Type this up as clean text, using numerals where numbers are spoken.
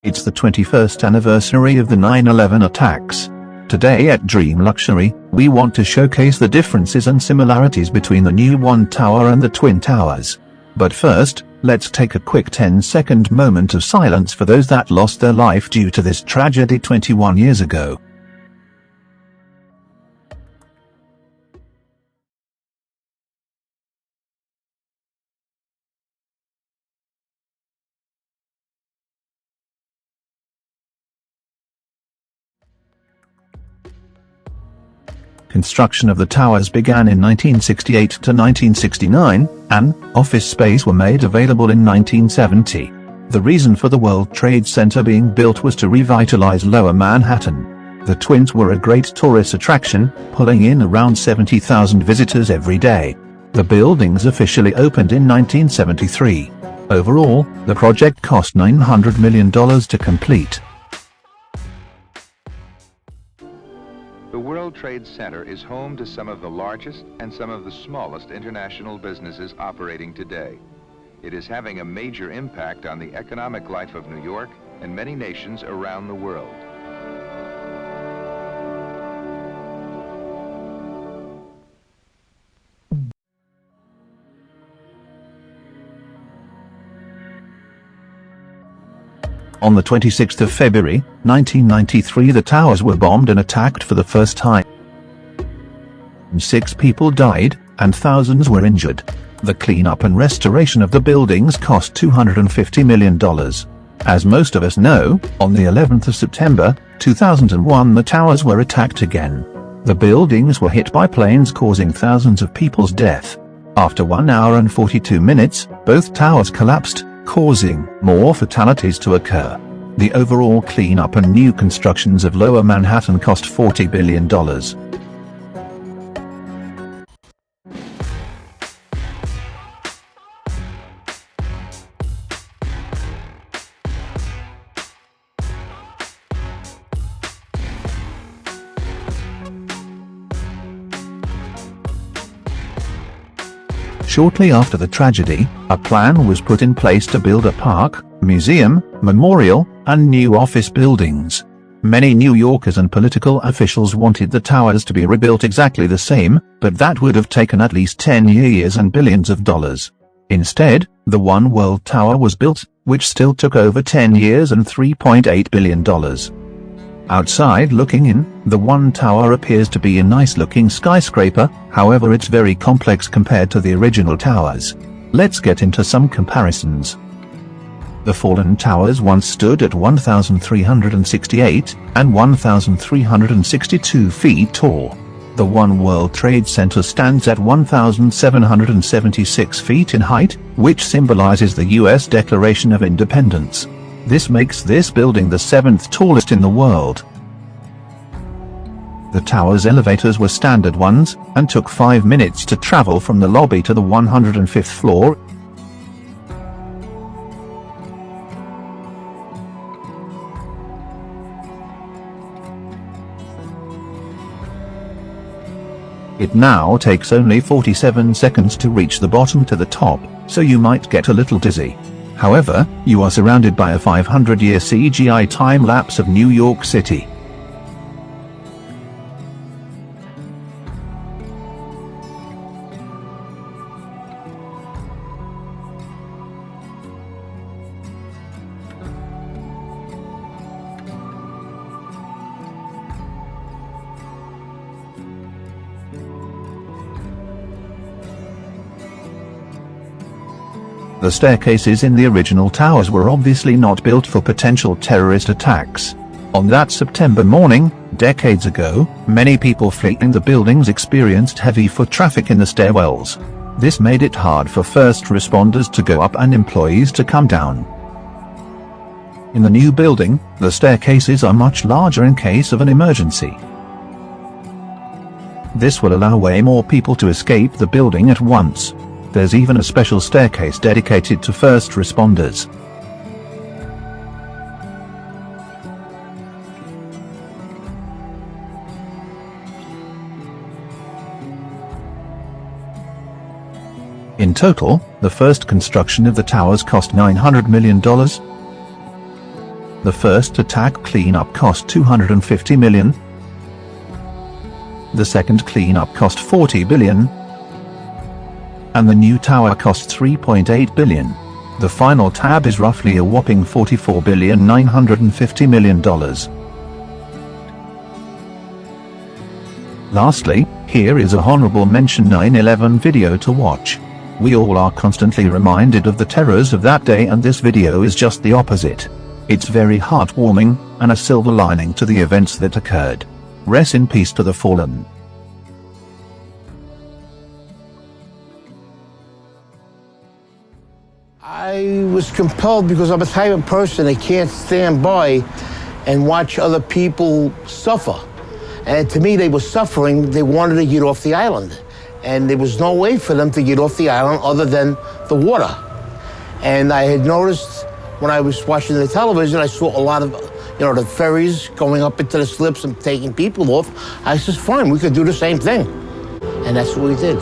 It's the 21st anniversary of the 9/11 attacks. Today at Dream Luxury, we want to showcase the differences and similarities between the new One Tower and the Twin Towers. But first, let's take a quick 10-second moment of silence for those that lost their life due to this tragedy 21 years ago. Construction of the towers began in 1968 to 1969, and office space were made available in 1970. The reason for the World Trade Center being built was to revitalize Lower Manhattan. The Twins were a great tourist attraction, pulling in around 70,000 visitors every day. The buildings officially opened in 1973. Overall, the project cost $900 million to complete. The World Trade Center is home to some of the largest and some of the smallest international businesses operating today. It is having a major impact on the economic life of New York and many nations around the world. On the 26th of February, 1993, the towers were bombed and attacked for the first time. 6 people died, and thousands were injured. The cleanup and restoration of the buildings cost $250 million. As most of us know, on the 11th of September, 2001, the towers were attacked again. The buildings were hit by planes, causing thousands of people's death. After 1 hour and 42 minutes, both towers collapsed, causing more fatalities to occur. The overall cleanup and new constructions of Lower Manhattan cost $40 billion. Shortly after the tragedy, a plan was put in place to build a park, museum, memorial, and new office buildings. Many New Yorkers and political officials wanted the towers to be rebuilt exactly the same, but that would have taken at least 10 years and billions of dollars. Instead, the One World Tower was built, which still took over 10 years and $3.8 billion. Outside looking in, the One Tower appears to be a nice-looking skyscraper, however it's very complex compared to the original towers. Let's get into some comparisons. The fallen towers once stood at 1,368 and 1,362 feet tall. The One World Trade Center stands at 1,776 feet in height, which symbolizes the U.S. Declaration of Independence. This makes this building the 7th tallest in the world. The tower's elevators were standard ones, and took 5 minutes to travel from the lobby to the 105th floor. It now takes only 47 seconds to reach the bottom to the top, so you might get a little dizzy. However, you are surrounded by a 500-year CGI time-lapse of New York City. The staircases in the original towers were obviously not built for potential terrorist attacks. On that September morning, decades ago, many people fleeing the buildings experienced heavy foot traffic in the stairwells. This made it hard for first responders to go up and employees to come down. In the new building, the staircases are much larger in case of an emergency. This will allow way more people to escape the building at once. There's even a special staircase dedicated to first responders. In total, the first construction of the towers cost $900 million. The first attack cleanup cost $250 million. The second cleanup cost $40 billion. And the new tower cost $3.8 billion. The final tab is roughly a whopping $44.95 billion. Lastly, here is a honorable mention 9/11 video to watch. We all are constantly reminded of the terrors of that day, and this video is just the opposite. It's very heartwarming, and a silver lining to the events that occurred. Rest in peace to the fallen. I was compelled because I'm a type of person that can't stand by and watch other people suffer. And to me, they were suffering. They wanted to get off the island. And there was no way for them to get off the island other than the water. And I had noticed when I was watching the television, I saw a lot of, the ferries going up into the slips and taking people off. I said, fine, we could do the same thing. And that's what we did.